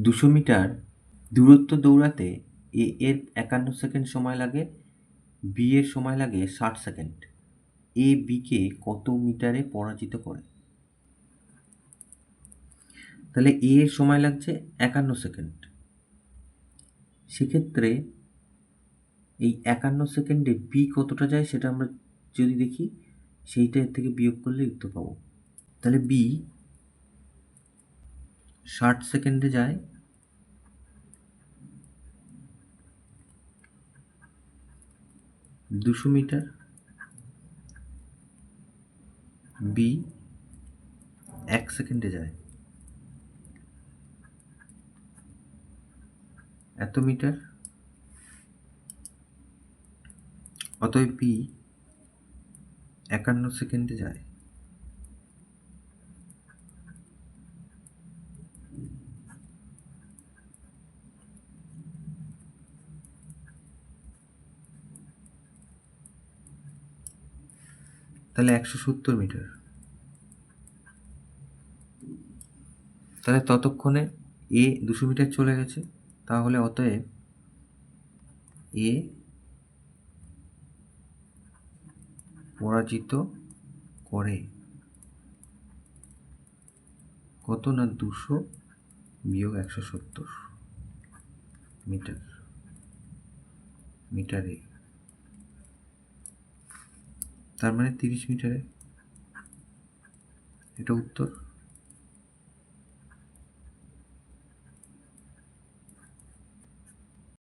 200 metre দূরত্ব দৌড়াতে এ এর 51 সেকেন্ড সময় লাগে, বি এর সময় লাগে 60 সেকেন্ড। এ বিকে কত মিটারে পরাজিত করে? তাহলে এ এর সময় লাগছে 51 সেকেন্ড। সেক্ষেত্রে এই 51 সেকেন্ডে বি কতটা যায় সেটা আমরা যদি দেখি, সেইটা এর থেকে বিয়োগ করলে উত্তর পাবো। তাহলে বি 60 সেকেন্ডে যায় 200 মিটার, বি 1 সেকেন্ডে যায় এত মিটার, অতএব বি 51 সেকেন্ডে যায়। তাহলে 170 মিটার। তাহলে ততক্ষণে এ 200 মিটার চলে গেছে। তাহলে অতএব এ পরাজিত করে কত না 200 বিয়োগ 170 মিটার, মিটারে, তার মানে 30 মিটারে। এটা উত্তর।